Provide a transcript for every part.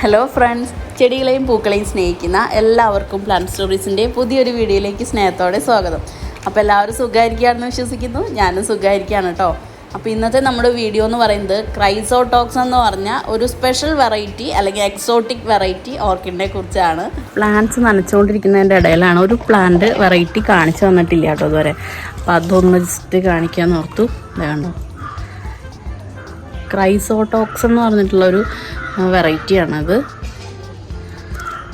Hello friends, ചെടികളെയും പൂക്കളെയും സ്നേഹിക്കുന്ന എല്ലാവർക്കും plant സ്റ്റോറീസിൻ്റെ പുതിയൊരു വീഡിയോയിലേക്ക് സ്നേഹത്തോടെ സ്വാഗതം. അപ്പോൾ എല്ലാവരും സുഖമായിരിക്കുകയാണെന്ന് വിശ്വസിക്കുന്നു. ഞാനും സുഖമായിരിക്കുകയാണ് കേട്ടോ. അപ്പോൾ ഇന്നത്തെ നമ്മുടെ വീഡിയോ എന്ന് പറയുന്നത് ക്രൈസോട്ടോക്സ് എന്ന് പറഞ്ഞ ഒരു സ്പെഷ്യൽ വെറൈറ്റി അല്ലെങ്കിൽ എക്സോട്ടിക് വെറൈറ്റി ഓർക്കിഡിനെ കുറിച്ചാണ്. പ്ലാന്റ്സ് നനച്ചുകൊണ്ടിരിക്കുന്നതിൻ്റെ ഇടയിലാണ് ഒരു പ്ലാന്റ് വെറൈറ്റി കാണിച്ചു തന്നിട്ടില്ല കേട്ടോ ഇതുവരെ. അപ്പോൾ അതൊന്ന് ജസ്റ്റ് കാണിക്കാമെന്ന് ഓർത്തു. വേണ്ടോ, ക്രൈസോട്ടോക്സ് എന്ന് പറഞ്ഞിട്ടുള്ളൊരു വെറൈറ്റിയാണത്.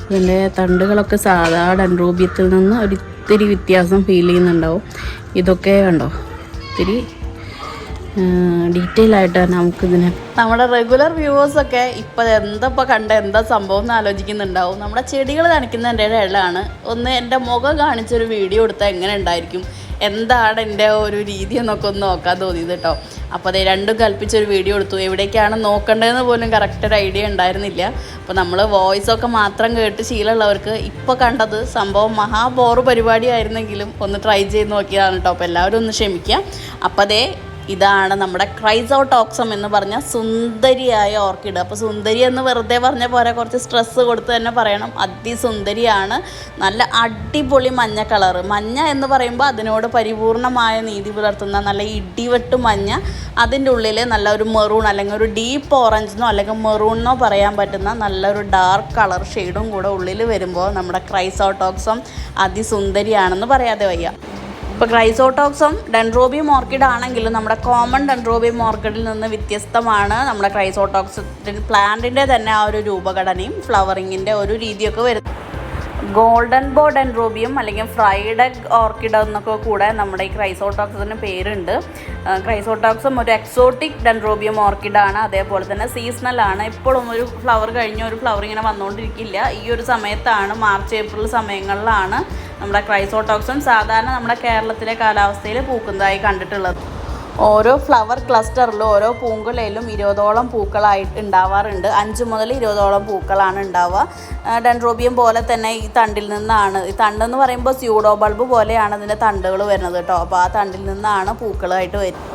ഇതിൻ്റെ തണ്ടുകളൊക്കെ സാധാ ഡെൻഡ്രോബിയത്തിൽ നിന്ന് ഒരിത്തിരി വ്യത്യാസം ഫീൽ ചെയ്യുന്നുണ്ടാവും. ഇതൊക്കെ കണ്ടോ, ഇത്തിരി ഡീറ്റെയിൽ ആയിട്ട് തന്നെ നമുക്കിതിനെ നമ്മുടെ റെഗുലർ വ്യൂവേഴ്സൊക്കെ ഇപ്പോൾ എന്താ സംഭവം എന്ന് ആലോചിക്കുന്നുണ്ടാവും. നമ്മുടെ ചെടികൾ കാണിക്കുന്നതിൻ്റെ ഇടയിലാണ് ഒന്ന് എൻ്റെ മുഖം കാണിച്ചൊരു വീഡിയോ എടുത്താൽ എങ്ങനെ ഉണ്ടായിരിക്കും, എന്താണ് എൻ്റെ ഒരു രീതി എന്നൊക്കെ ഒന്ന് നോക്കാൻ തോന്നിയത് കേട്ടോ. അപ്പോൾ അത് രണ്ടും കൽപ്പിച്ചൊരു വീഡിയോ എടുത്തു. എവിടേക്കാണ് നോക്കേണ്ടതെന്ന് പോലും കറക്റ്റ് ഒരു ഐഡിയ ഉണ്ടായിരുന്നില്ല. അപ്പോൾ നമ്മൾ വോയിസൊക്കെ മാത്രം കേട്ട് ശീലമുള്ളവർക്ക് ഇപ്പോൾ കണ്ടത് സംഭവം മഹാബോറ് പരിപാടിയായിരുന്നെങ്കിലും ഒന്ന് ട്രൈ ചെയ്ത് നോക്കിയതാണ് കേട്ടോ. അപ്പോൾ എല്ലാവരും ഒന്ന് ക്ഷമിക്കാം. അപ്പോൾ ഇതാണ് നമ്മുടെ ക്രൈസോട്ടോക്സം എന്ന് പറഞ്ഞ സുന്ദരിയായ ഓർക്കിഡ്. അപ്പോൾ സുന്ദരി എന്ന് വെറുതെ പറഞ്ഞ പോലെ കുറച്ച് സ്ട്രെസ്സ് കൊടുത്ത് തന്നെ പറയണം. അതിസുന്ദരിയാണ്. നല്ല അടിപൊളി മഞ്ഞ കളറ്. മഞ്ഞ എന്ന് പറയുമ്പോൾ അതിനോട് പരിപൂർണമായ നീതി പുലർത്തുന്ന നല്ല ഇടിവെട്ട് മഞ്ഞ, അതിൻ്റെ ഉള്ളിൽ നല്ല ഒരു മെറൂൺ അല്ലെങ്കിൽ ഒരു ഡീപ്പ് ഓറഞ്ചെന്നോ അല്ലെങ്കിൽ മെറൂണെന്നോ പറയാൻ പറ്റുന്ന നല്ലൊരു ഡാർക്ക് കളർ ഷെയ്ഡും കൂടെ ഉള്ളിൽ വരുമ്പോൾ നമ്മുടെ ക്രൈസോട്ടോക്സം അതിസുന്ദരിയാണെന്ന് പറയാതെ വയ്യ. ഇപ്പോൾ ക്രൈസോട്ടോക്സം ഡെൻഡ്രോബിയം ഓർക്കിഡ് ആണെങ്കിലും നമ്മുടെ കോമൺ ഡെൻഡ്രോബിയം ഓർക്കിഡിൽ നിന്ന് വ്യത്യസ്തമാണ് നമ്മുടെ ക്രൈസോട്ടോക്സ് പ്ലാന്റിൻ്റെ തന്നെ ആ ഒരു രൂപഘടനയും ഫ്ലവറിങ്ങിൻ്റെ ഒരു രീതിയൊക്കെ വരുന്നത്. ഗോൾഡൻ ബോ ഡെൻഡ്രോബിയം അല്ലെങ്കിൽ ഫ്രൈഡ് എഗ് ഓർക്കിഡ് എന്നൊക്കെ കൂടെ നമ്മുടെ ഈ ക്രൈസോട്ടോക്സിന് പേരുണ്ട്. ക്രൈസോട്ടോക്സം ഒരു എക്സോട്ടിക് ഡെൻഡ്രോബിയം ഓർക്കിഡാണ്. അതേപോലെ തന്നെ സീസണലാണ്. എപ്പോഴും ഒരു ഫ്ലവർ കഴിഞ്ഞ ഒരു ഫ്ലവർ ഇങ്ങനെ വന്നുകൊണ്ടിരിക്കില്ല. ഈ ഒരു സമയത്താണ്, മാർച്ച് ഏപ്രിൽ സമയങ്ങളിലാണ് നമ്മുടെ ക്രൈസോട്ടോക്സം സാധാരണ നമ്മുടെ കേരളത്തിലെ കാലാവസ്ഥയിൽ പൂക്കുന്നതായി കണ്ടിട്ടുള്ളത്. ഓരോ ഫ്ലവർ ക്ലസ്റ്ററിലും ഓരോ പൂങ്കുലയിലും 20ഓളം പൂക്കളായിട്ട് ഉണ്ടാവാറുണ്ട്. 5 മുതൽ 20ഓളം പൂക്കളാണ് ഉണ്ടാവുക. ഡെൻഡ്രോബിയം പോലെ തന്നെ ഈ തണ്ടിൽ നിന്നാണ്, ഈ തണ്ടെന്ന് പറയുമ്പോൾ സ്യൂഡോ ബൾബ് പോലെയാണ് ഇതിൻ്റെ തണ്ടുകൾ വരുന്നത് കേട്ടോ. അപ്പോൾ ആ തണ്ടിൽ നിന്നാണ് പൂക്കളായിട്ട് വരുന്നത്.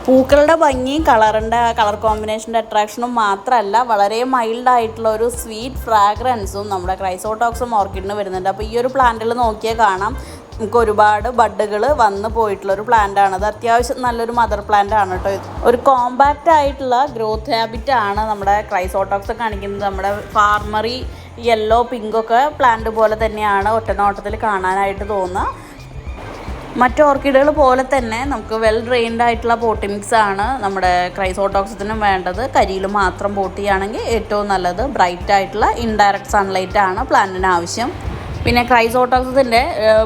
പൂക്കളുടെ ഭംഗിയും കളർ കോമ്പിനേഷൻ്റെ അട്രാക്ഷനും മാത്രമല്ല, വളരെ മൈൽഡായിട്ടുള്ള ഒരു സ്വീറ്റ് ഫ്രാഗ്രൻസും നമ്മുടെ ക്രൈസോട്ടോക്സം ഓർക്കിഡിന് വരുന്നുണ്ട്. അപ്പോൾ ഈ ഒരു പ്ലാന്റിൽ നോക്കിയാൽ കാണാം, നമുക്ക് ഒരുപാട് ബഡുകൾ വന്ന് പോയിട്ടുള്ളൊരു പ്ലാന്റാണ്. അത് അത്യാവശ്യം നല്ലൊരു മദർ പ്ലാന്റ് ആണ് കേട്ടോ. ഒരു കോമ്പാക്റ്റ് ആയിട്ടുള്ള ഗ്രോത്ത് ഹാബിറ്റ് ആണ് നമ്മുടെ ക്രൈസോട്ടോക്സ് കാണിക്കുന്നത്. നമ്മുടെ ഫാർമറി യെല്ലോ പിങ്കൊക്കെ പ്ലാന്റ് പോലെ തന്നെയാണ് ഒറ്റ നോട്ടത്തിൽ കാണാനായിട്ട് തോന്നുക. മറ്റ് ഓർക്കിഡുകൾ പോലെ തന്നെ നമുക്ക് വെൽ ഡ്രെയിൻഡ് ആയിട്ടുള്ള പോട്ടി മിക്സ് ആണ് നമ്മുടെ ക്രൈസോട്ടോക്സത്തിനും വേണ്ടത്. കരിയിൽ മാത്രം പോട്ട് ചെയ്യുകയാണെങ്കിൽ ഏറ്റവും നല്ലത്. ബ്രൈറ്റ് ആയിട്ടുള്ള ഇൻഡയറക്റ്റ് സൺലൈറ്റ് ആണ് പ്ലാന്റിന് ആവശ്യം. പിന്നെ ക്രൈസോട്ടോക്സത്തിൻ്റെ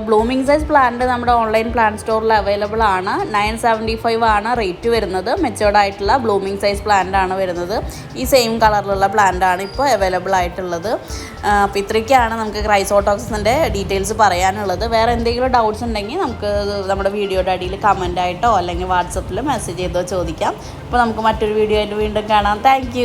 ബ്ലൂമിങ് സൈസ് പ്ലാന്റ് നമ്മുടെ ഓൺലൈൻ പ്ലാന്റ് സ്റ്റോറിൽ അവൈലബിൾ ആണ്. 975 ആണ് റേറ്റ് വരുന്നത്. മെച്ചേർഡ് ആയിട്ടുള്ള ബ്ലൂമിങ് സൈസ് പ്ലാന്റ് ആണ് വരുന്നത്. ഈ സെയിം കളറിലുള്ള പ്ലാന്റ് ആണ് ഇപ്പോൾ അവൈലബിൾ ആയിട്ടുള്ളത്. അപ്പോൾ ഇത്രയൊക്കെയാണ് നമുക്ക് ക്രൈസോട്ടോക്സിൻ്റെ ഡീറ്റെയിൽസ് പറയാനുള്ളത്. വേറെ എന്തെങ്കിലും ഡൗട്ട്സ് ഉണ്ടെങ്കിൽ നമുക്ക് നമ്മുടെ വീഡിയോയുടെ അടിയിൽ കമൻ്റ് ആയിട്ടോ അല്ലെങ്കിൽ വാട്സപ്പിൽ മെസ്സേജ് ചെയ്തോ ചോദിക്കാം. അപ്പോൾ നമുക്ക് മറ്റൊരു വീഡിയോ ആയിട്ട് വീണ്ടും കാണാം. താങ്ക്